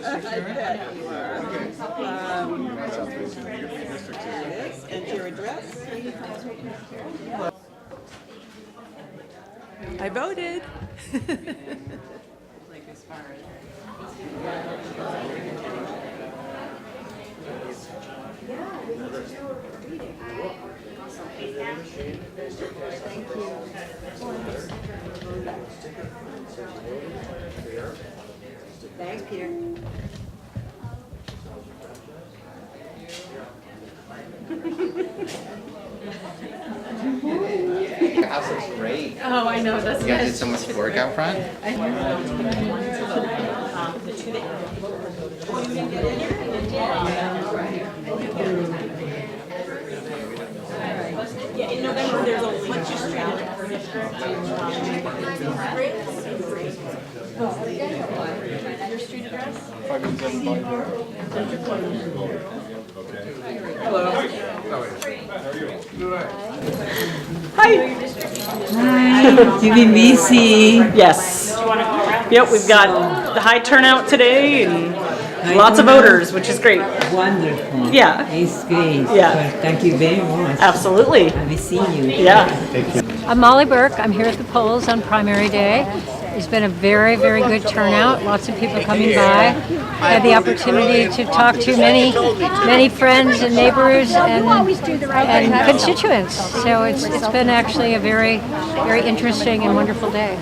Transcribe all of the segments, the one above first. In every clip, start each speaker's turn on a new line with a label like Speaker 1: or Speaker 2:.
Speaker 1: bet you are. Here it is, and your address. I voted. Thanks, Peter.
Speaker 2: Your house looks great.
Speaker 3: Oh, I know. That's
Speaker 2: You guys did so much work out front.
Speaker 3: Yeah, in November there's only one Your street address?
Speaker 1: Hi.
Speaker 4: Hi, you been busy.
Speaker 1: Yes. Yep, we've got the high turnout today and lots of voters, which is great.
Speaker 4: Wonderful.
Speaker 1: Yeah.
Speaker 4: It's great.
Speaker 1: Yeah.
Speaker 4: Well, thank you very much.
Speaker 1: Absolutely.
Speaker 4: I will see you.
Speaker 1: Yeah.
Speaker 5: I'm Molly Burke. I'm here at the polls on primary day. It's been a very, very good turnout. Lots of people coming by. I had the opportunity to talk to many friends and neighbors and constituents. So it's been actually a very, very interesting and wonderful day.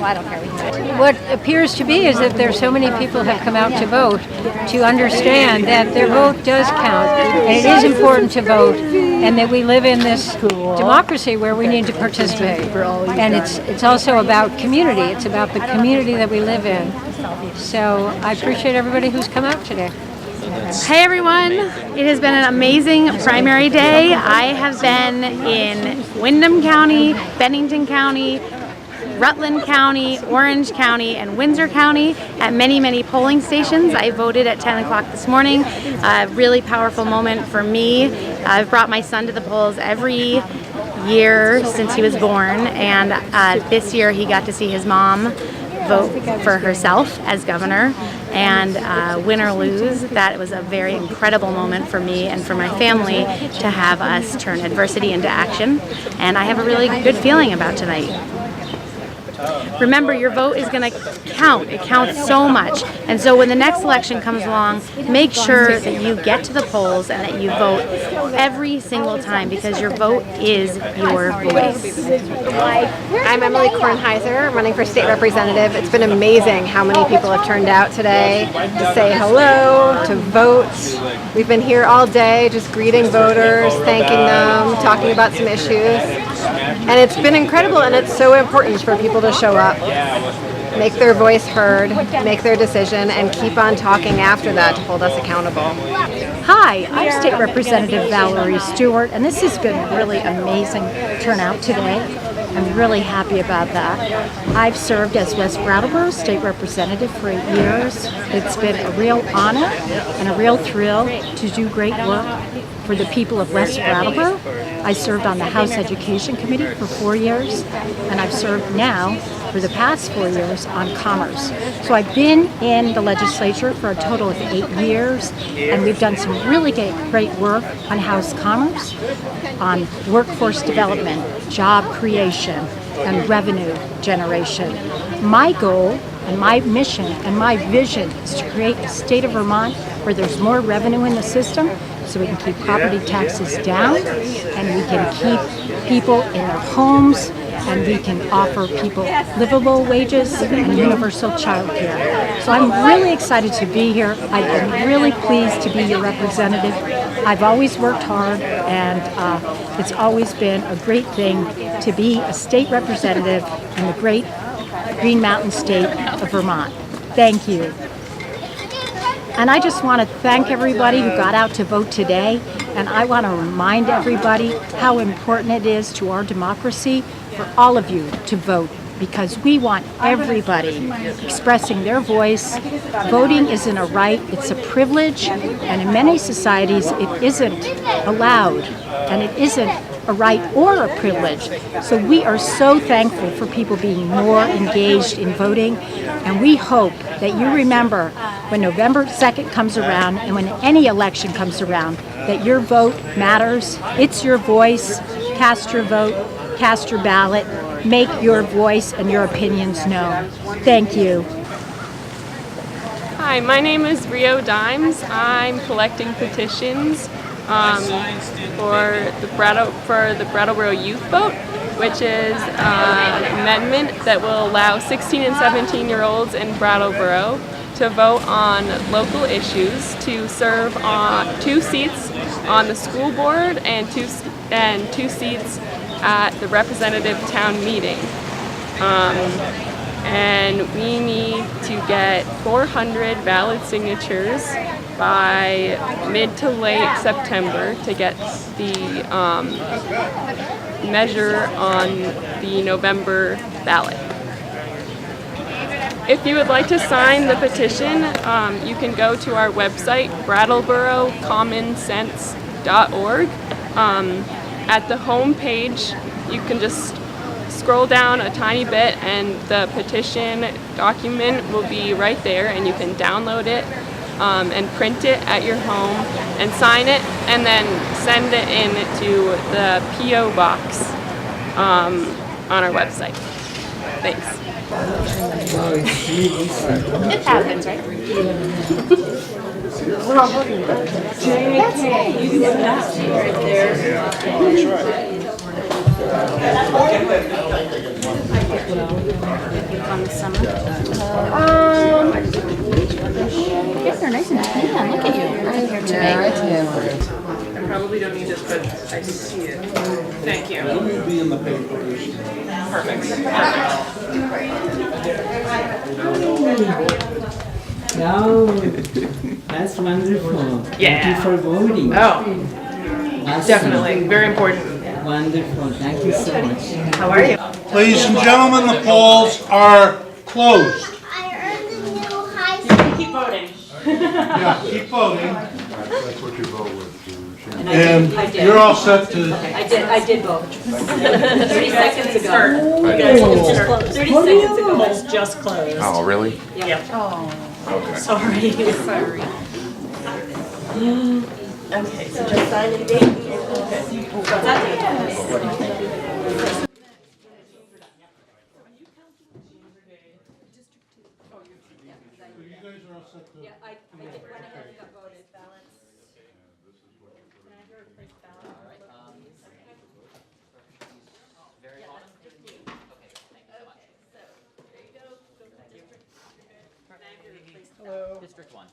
Speaker 5: What appears to be is that there's so many people have come out to vote to understand that their vote does count, and it is important to vote, and that we live in this democracy where we need to participate. And it's also about community. It's about the community that we live in. So I appreciate everybody who's come out today.
Speaker 6: Hey everyone, it has been an amazing primary day. I have been in Windham County, Bennington County, Rutland County, Orange County, and Windsor County at many polling stations. I voted at 10 o'clock this morning. A really powerful moment for me. I've brought my son to the polls every year since he was born, and this year he got to see his mom vote for herself as governor, and win or lose, that was a very incredible moment for me and for my family to have us turn adversity into action, and I have a really good feeling about tonight. Remember, your vote is going to count. It counts so much. And so when the next election comes along, make sure that you get to the polls and that you vote every single time, because your vote is your voice.
Speaker 7: I'm Emily Kornheiser, running for state representative. It's been amazing how many people have turned out today to say hello, to vote. We've been here all day just greeting voters, thanking them, talking about some issues. And it's been incredible, and it's so important for people to show up, make their voice heard, make their decision, and keep on talking after that to hold us accountable.
Speaker 8: Hi, I'm State Representative Valerie Stewart, and this has been a really amazing turnout today. I'm really happy about that. I've served as West Brattleboro State Representative for 8 years. It's been a real honor and a real thrill to do great work for the people of West Brattleboro. I served on the House Education Committee for 4 years, and I've served now for the past 4 years on Commerce. So I've been in the legislature for a total of 8 years, and we've done some really great work on House Commerce, on workforce development, job creation, and revenue generation. My goal and my mission and my vision is to create a state of Vermont where there's more revenue in the system, so we can keep property taxes down, and we can keep people in their homes, and we can offer people livable wages and universal child care. So I'm really excited to be here. I've been really pleased to be your representative. I've always worked hard, and it's always been a great thing to be a state representative in the great Green Mountain state of Vermont. Thank you. And I just want to thank everybody who got out to vote today, and I want to remind everybody how important it is to our democracy for all of you to vote because we want everybody expressing their voice. Voting isn't a right, it's a privilege, and in many societies it isn't allowed, and it isn't a right or a privilege. So we are so thankful for people being more engaged in voting, and we hope that you remember when November 2nd comes around and when any election comes around that your vote matters. It's your voice. Cast your vote, cast your ballot, make your voice and your opinions known. Thank you.
Speaker 3: Hi, my name is Rio Dimes. I'm collecting petitions for the Brattleboro Youth Vote, which is an amendment that will allow 16 and 17-year-olds in Brattleboro to vote on local issues, to serve on 2 seats on the school board and two seats at the representative town meeting. And we need to get 400 valid signatures by mid to late September to get the measure on the November ballot. If you would like to sign the petition, you can go to our website, brattleboroCommonSense.org. At the home page, you can just scroll down a tiny bit and the petition document will be right there, and you can download it and print it at your home and sign it and then send it in to the P.O. box on our website. Thanks.
Speaker 6: It happens, right?
Speaker 3: On the summer.
Speaker 6: Yes, they're nice and tan. Look at you. Right here today.
Speaker 1: I probably don't need this, but I see it. Thank you. Perfect.
Speaker 4: Oh, that's wonderful.
Speaker 1: Yeah.
Speaker 4: Thank you for voting.
Speaker 1: Oh,
Speaker 4: Awesome.
Speaker 1: definitely. Very important.
Speaker 4: Wonderful. Thank you so much.
Speaker 1: How are you?
Speaker 9: Ladies and gentlemen, the polls are closed.
Speaker 10: I earned the new high
Speaker 1: Keep voting.
Speaker 9: Yeah, keep voting.
Speaker 11: That's what you vote with.
Speaker 9: And you're all set to,
Speaker 1: I did vote. 30 seconds ago. 30 seconds ago, it's just closed.
Speaker 2: Oh, really?
Speaker 1: Yep.
Speaker 10: Oh.
Speaker 2: Okay.
Speaker 1: Sorry. Sorry. Okay, so just sign and date.
Speaker 2: District 1.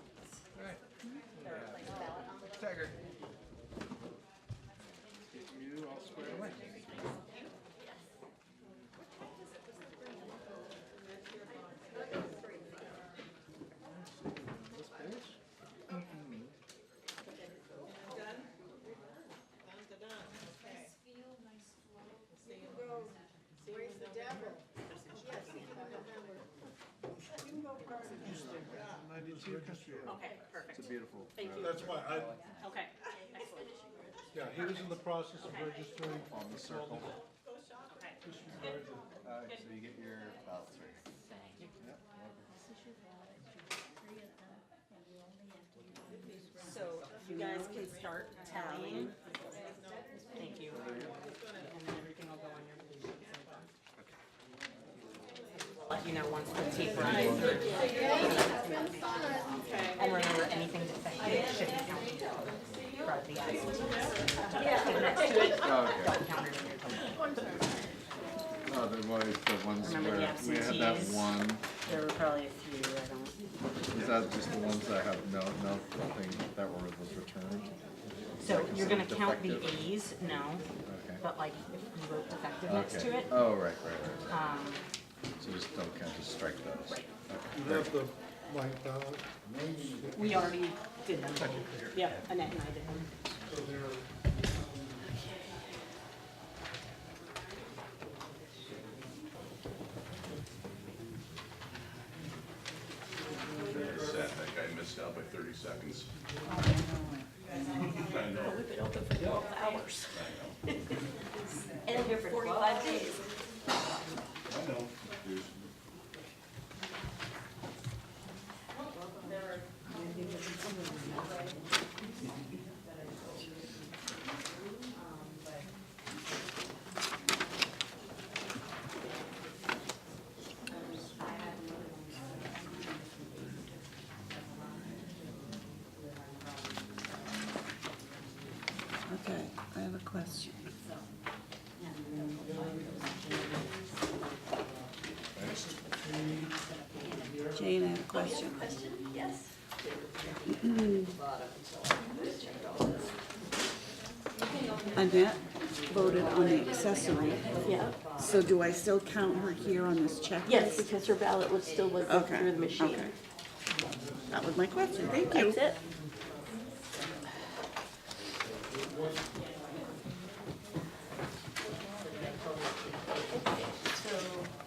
Speaker 11: Tiger.
Speaker 1: Okay, perfect.
Speaker 11: It's a beautiful.
Speaker 1: Thank you.
Speaker 9: that's why,
Speaker 1: Okay, excellent.
Speaker 9: yeah, he was in the process of registering.
Speaker 11: On the circle.
Speaker 1: Okay.
Speaker 11: So you get your ballots right.
Speaker 1: So you guys can start tallying. Thank you. And then everything will go on your blue sheet. I'll let you know once the tape runs through. And remember, anything defective should be counted for the absentees. Next to it, don't count it in your total.
Speaker 11: Oh, the ones
Speaker 1: Remember the
Speaker 11: where we had that
Speaker 1: absentees?
Speaker 11: one,
Speaker 1: There were probably a few, I don't.
Speaker 11: is that just the ones that have nothing that was returned?
Speaker 1: So
Speaker 11: Like,
Speaker 1: you're
Speaker 11: is
Speaker 1: gonna
Speaker 11: it
Speaker 1: count the
Speaker 11: defective?
Speaker 1: A's, no,
Speaker 11: Okay.
Speaker 1: but like if you wrote defective next to
Speaker 11: Okay.
Speaker 1: it,
Speaker 11: Oh, right. So just don't count, just strike those.
Speaker 1: Right.
Speaker 9: You have the blank ballot.
Speaker 1: we already did them. Yep, Annette and I did them.
Speaker 9: So they're
Speaker 11: 30 seconds.
Speaker 1: We've been open for 12 hours. And here for 45 days.
Speaker 11: I know.
Speaker 12: Okay, I have a question. Jane, I have a question.
Speaker 1: Yes.
Speaker 12: Annette voted on the accessory,
Speaker 1: Yeah.
Speaker 12: so do I still count her here on this checklist?
Speaker 1: Yes, because her ballot would still go
Speaker 12: Okay,
Speaker 1: through the machine.
Speaker 12: okay. That was my question, thank you.
Speaker 1: That's it. So,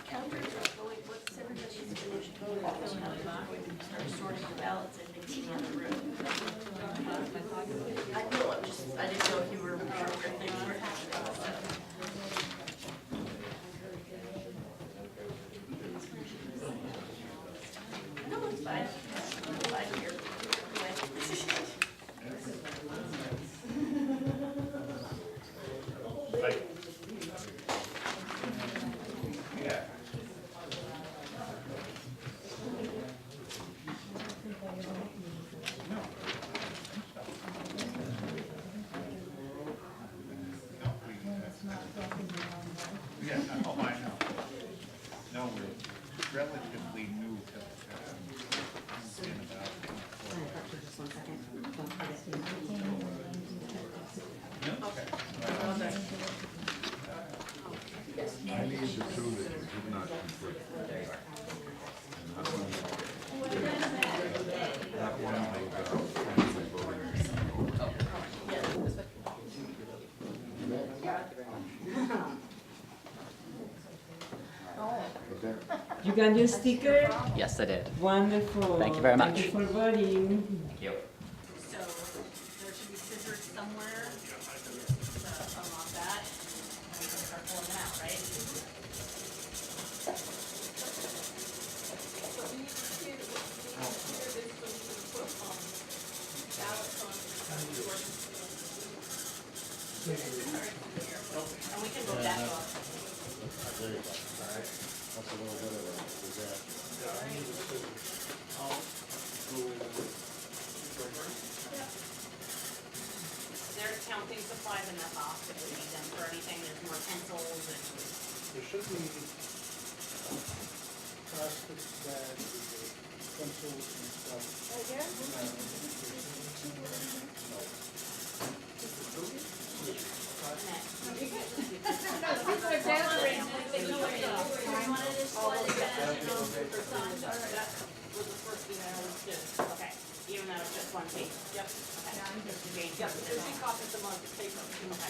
Speaker 1: counters are going, what's everybody's finished voting? Counters are going to start sorting the ballots and mixing in the room. I know, I didn't know if you were sure if things were happening. No, it's fine. It's fine here.
Speaker 11: Yeah, oh, I know. No, we're relatively new to, in about. I need the two that you did not complete. That one they
Speaker 4: You got your sticker?
Speaker 2: Yes, I did.
Speaker 4: Wonderful.
Speaker 2: Thank you very much.
Speaker 4: Thank you for voting.
Speaker 2: Thank you.
Speaker 1: So there should be scissors somewhere to unlock that. And we can start pulling them out, right? And we can go back up.
Speaker 11: That's a little bit of a disaster.
Speaker 1: There's counting supplies in that box if we need them for anything. There's more pencils and.
Speaker 13: There should be plastic bags with pencils and stuff.
Speaker 1: Okay, even though it's just one page. Yep. Okay. Yep. There's two copies of the paper. Okay.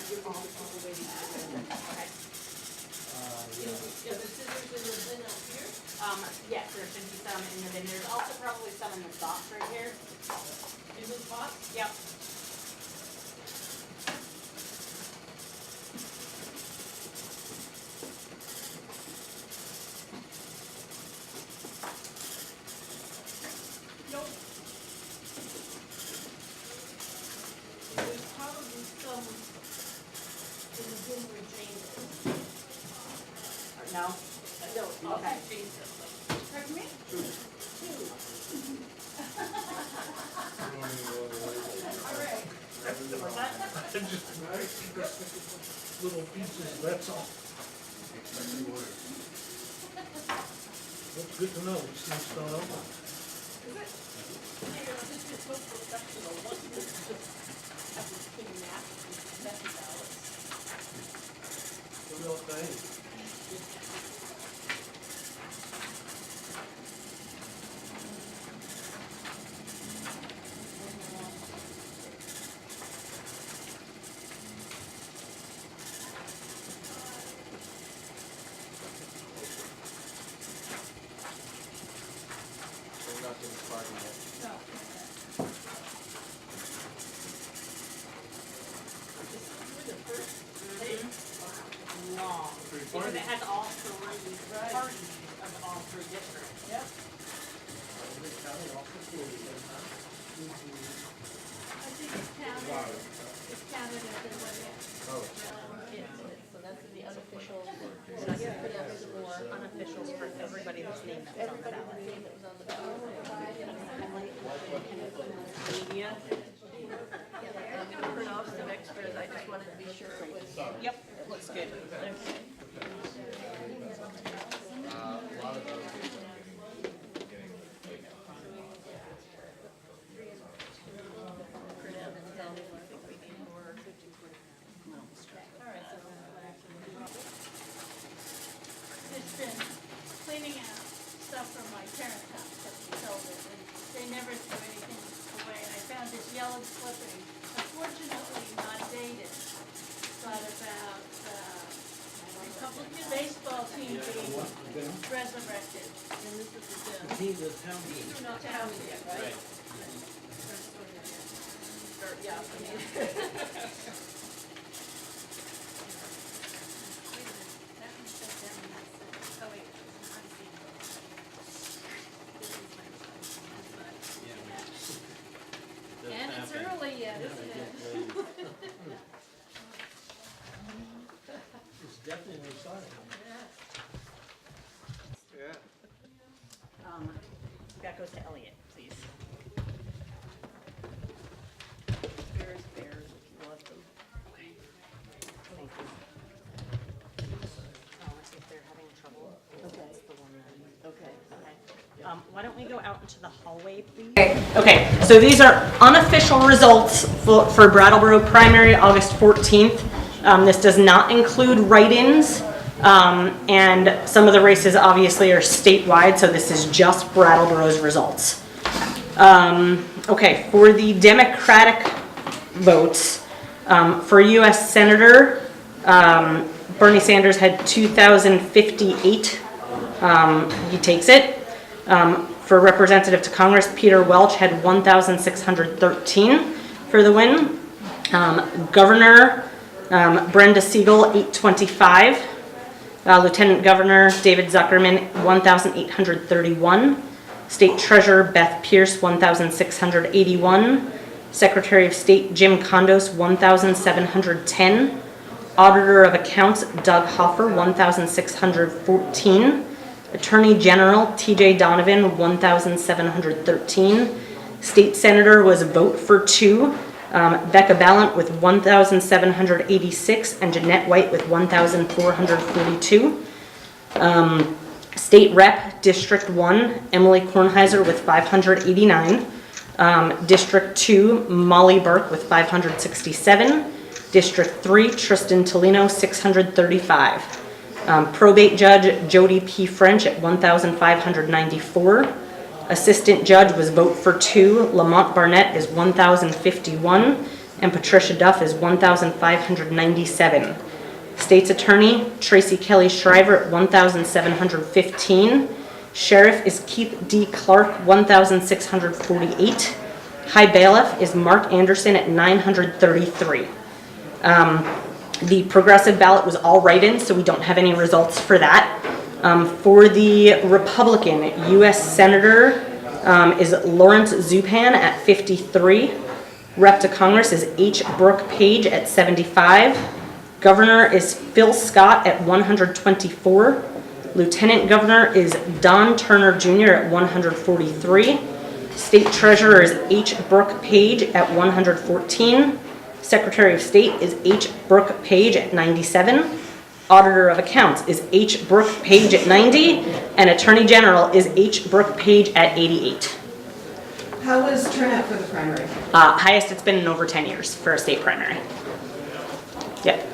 Speaker 1: Yes, there should be some in the bin. There's also probably some in the box right here. In this box? Yep. There's probably some in the bin where Jane is. No? No, okay. Pardon me? Two. All right. What's that?
Speaker 13: Just little pieces, that's all. That's good to know, these things start over.
Speaker 1: This is so professional. One is just have this big messy ballots.
Speaker 13: The real thing.
Speaker 11: We're not getting started yet.
Speaker 1: No. Because it has all three parties of all three districts.
Speaker 13: I
Speaker 1: Yep.
Speaker 13: think it's counted as the one.
Speaker 2: So that's the unofficial, and I guess put out some more unofficials for everybody that's named that was on the ballot. Media. Print off some extras, I just wanted to be sure it was.
Speaker 1: Yep, looks good.
Speaker 11: A lot of those getting
Speaker 13: Just been cleaning out stuff from my parents' house that we sold it, and they never threw anything away. And I found this yellow clipping, unfortunately not dated, but about Republican baseball team being resurrected. And this is the
Speaker 2: These are town meetings.
Speaker 13: town meeting, right?
Speaker 2: Yeah.
Speaker 13: And it's early yet, isn't it? It's definitely exciting.
Speaker 1: That goes to Elliot, please.
Speaker 2: Bears, if you want them.
Speaker 1: Thank you. Let's see if they're having trouble.
Speaker 2: Okay.
Speaker 1: That's the one that-
Speaker 2: Okay.
Speaker 1: Why don't we go out into the hallway, please? Okay, so these are unofficial results for Brattleboro primary, August 14th. This does not include write-ins, and some of the races obviously are statewide, so this is just Brattleboro's results. Okay, for the Democratic votes, for U.S. Senator, Bernie Sanders had 2,058. He takes it. For Representative to Congress, Peter Welch had 1,613 for the win. Governor, Brenda Siegel, 825. Lieutenant Governor David Zuckerman, 1,831. State Treasurer Beth Pierce, 1,681. Secretary of State Jim Condos, 1,710. Auditor of Accounts Doug Hoffer, 1,614. Attorney General T.J. Donovan, 1,713. State Senator was a vote for 2. Becca Ballant with 1,786 and Jeanette White with 1,442. State Rep District 1, Emily Kornheiser with 589. District 2, Molly Burke with 567. District 3, Tristan Tolino, 635. Probate Judge Jody P. French at 1,594. Assistant Judge was vote for 2. Lamont Barnett is 1,051. And Patricia Duff is 1,597. State's Attorney Tracy Kelly Shriver at 1,715. Sheriff is Keith D. Clark, 1,648. High Bailiff is Mark Anderson at 933. The progressive ballot was all write-ins, so we don't have any results for that. For the Republican, U.S. Senator is Lawrence Zupan at 53. Rep to Congress is H. Brooke Page at 75. Governor is Phil Scott at 124. Lieutenant Governor is Don Turner Jr. at 143. State Treasurer is H. Brooke Page at 114. Secretary of State is H. Brooke Page at 97. Auditor of Accounts is H. Brooke Page at 90. And Attorney General is H. Brooke Page at 88.
Speaker 12: How was turnout for the primary?
Speaker 1: Highest it's been in over 10 years for a state primary. Yep.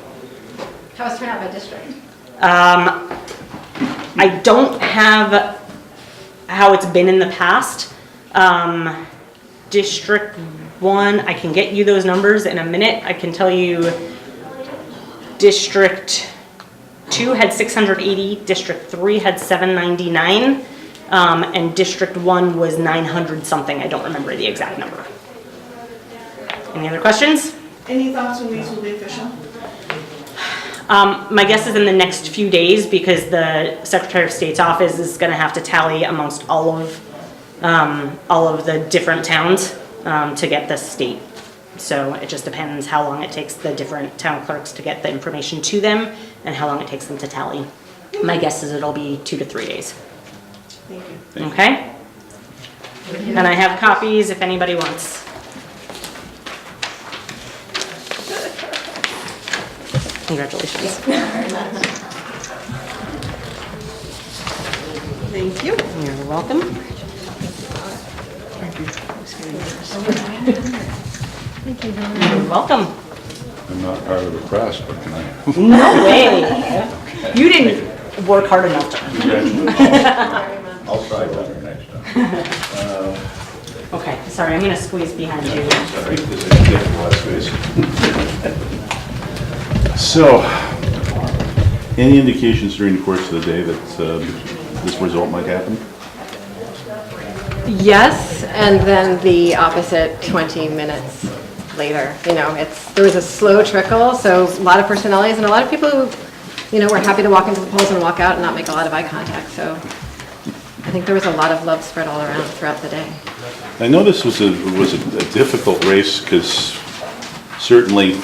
Speaker 7: How was turnout by district?
Speaker 1: I don't have how it's been in the past. District 1, I can get you those numbers in a minute. I can tell you District 2 had 680, District 3 had 799, and District 1 was 900 something. I don't remember the exact number. Any other questions?
Speaker 12: Any thoughts when these will be official?
Speaker 1: My guess is in the next few days, because the Secretary of State's office is gonna have to tally amongst all of the different towns, to get the state. So it just depends how long it takes the different town clerks to get the information to them and how long it takes them to tally. My guess is it'll be 2 to 3 days.
Speaker 12: Thank you.
Speaker 1: Okay? And I have copies if anybody wants. Congratulations.
Speaker 12: Thank you.
Speaker 1: You're welcome. You're welcome.
Speaker 11: I'm not part of the press, but can I?
Speaker 1: No way. You didn't work hard enough to.
Speaker 11: I'll try better next time.
Speaker 1: Okay, sorry, I'm gonna squeeze behind you.
Speaker 11: Sorry, because I didn't get a lot of space. So, any indications during the course of the day that this result might happen?
Speaker 7: Yes, and then the opposite 20 minutes later. You know, there was a slow trickle, so a lot of personalities and a lot of people who, were happy to walk into the polls and walk out and not make a lot of eye contact. So I think there was a lot of love spread all around throughout the day.
Speaker 11: I know this was a difficult race because certainly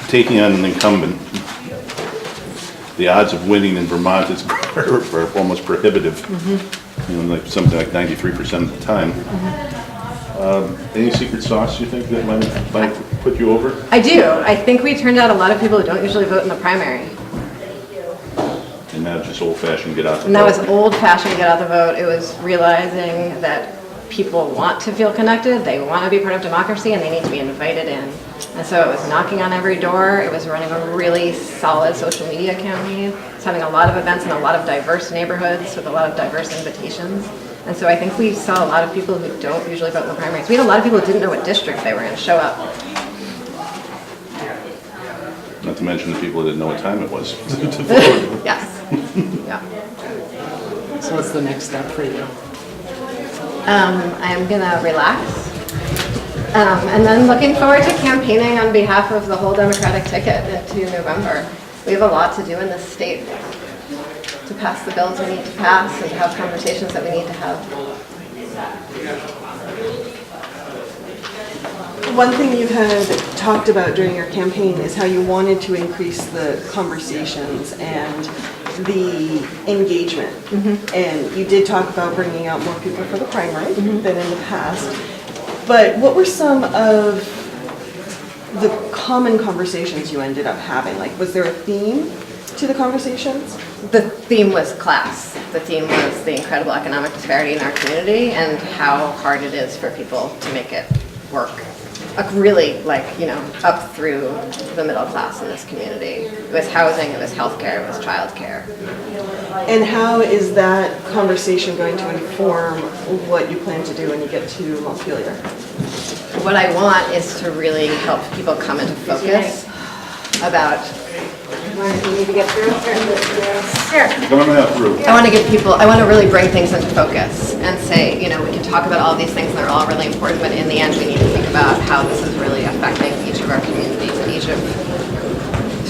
Speaker 11: taking on an incumbent, the odds of winning in Vermont is are almost prohibitive. Like something like 93% of the time. Any secret sauce you think that might put you over?
Speaker 7: I do. I think we turned out a lot of people who don't usually vote in the primary.
Speaker 11: And now just old-fashioned get out the vote.
Speaker 7: And that was old-fashioned get out the vote. It was realizing that people want to feel connected, they want to be part of democracy, and they need to be invited in. And so it was knocking on every door. It was running a really solid social media campaign. It's having a lot of events in a lot of diverse neighborhoods with a lot of diverse invitations. And so I think we saw a lot of people who don't usually vote in the primaries. We had a lot of people who didn't know what district they were in show up.
Speaker 11: Not to mention the people that didn't know what time it was to vote.
Speaker 7: Yes. Yeah.
Speaker 12: So what's the next step for you?
Speaker 7: I'm gonna relax. And then looking forward to campaigning on behalf of the whole Democratic ticket into November. We have a lot to do in this state to pass the bills we need to pass and have conversations that we need to have.
Speaker 12: One thing you had talked about during your campaign is how you wanted to increase the conversations and the engagement. And you did talk about bringing out more people for the primary than in the past. But what were some of the common conversations you ended up having? Like, was there a theme to the conversations?
Speaker 7: The theme was class. The theme was the incredible economic disparity in our community and how hard it is for people to make it work. Really, up through the middle class in this community. It was housing, it was healthcare, it was childcare.
Speaker 12: And how is that conversation going to inform what you plan to do when you get to Montpelier?
Speaker 7: What I want is to really help people come into focus about. You need to get through? I want to really bring things into focus and say, we can talk about all of these things and they're all really important, but in the end we need to think about how this is really affecting each of our communities and each of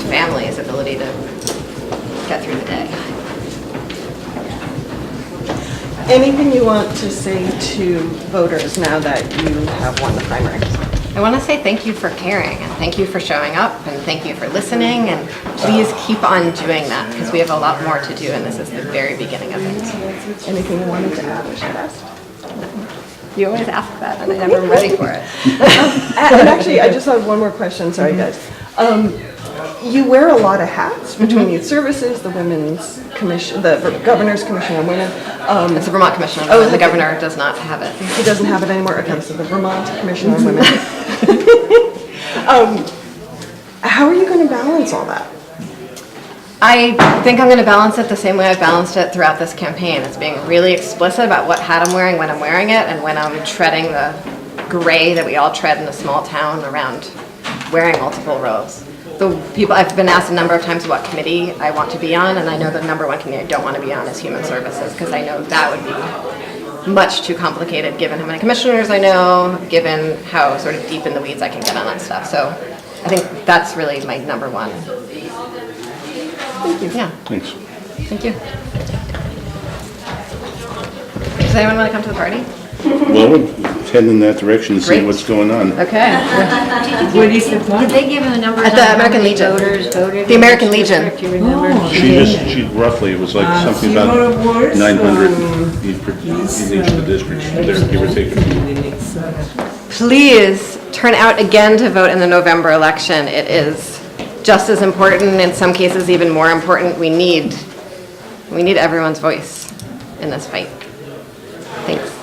Speaker 7: families' ability to get through the day.
Speaker 12: Anything you want to say to voters now that you have won the primary?
Speaker 7: I want to say thank you for caring and thank you for showing up and thank you for listening and please keep on doing that because we have a lot more to do and this is the very beginning of it.
Speaker 12: Anything you wanted to add or should ask?
Speaker 7: You always ask that and I never am ready for it.
Speaker 12: And actually, I just have one more question. Sorry, guys. You wear a lot of hats between youth services, the women's commission, the governor's commission on women.
Speaker 7: It's the Vermont Commission on Women. The governor does not have it.
Speaker 12: He doesn't have it anymore. Okay, so the Vermont Commission on Women. How are you going to balance all that?
Speaker 7: I think I'm going to balance it the same way I've balanced it throughout this campaign. It's being really explicit about what hat I'm wearing, when I'm wearing it, and when I'm treading the gray that we all tread in a small town around wearing multiple roles. I've been asked a number of times what committee I want to be on, and I know the number one committee I don't want to be on is Human Services, because I know that would be much too complicated given how many commissioners I know, given how sort of deep in the weeds I can get on that stuff. So I think that's really my number one. Thank you. Yeah.
Speaker 11: Thanks.
Speaker 7: Thank you. Does anyone want to come to the party?
Speaker 11: Well, we'll head in that direction to see
Speaker 7: Great.
Speaker 11: what's going on.
Speaker 7: Okay.
Speaker 4: What is the plan?
Speaker 5: Did they give him the numbers
Speaker 7: At the
Speaker 5: on how
Speaker 7: American
Speaker 5: many
Speaker 7: Legion.
Speaker 5: voters voted?
Speaker 7: The
Speaker 5: in
Speaker 7: American
Speaker 5: this
Speaker 7: Legion.
Speaker 5: district? You remember?
Speaker 4: Oh.
Speaker 11: She roughly, it was like something
Speaker 4: few
Speaker 11: about
Speaker 4: more words
Speaker 11: 900
Speaker 4: from
Speaker 11: in each of the districts, there, give or take a few.
Speaker 4: the next
Speaker 7: Please turn out again to vote in the November election. It is just as important, in some cases even more important. We need everyone's voice in this fight. Thanks.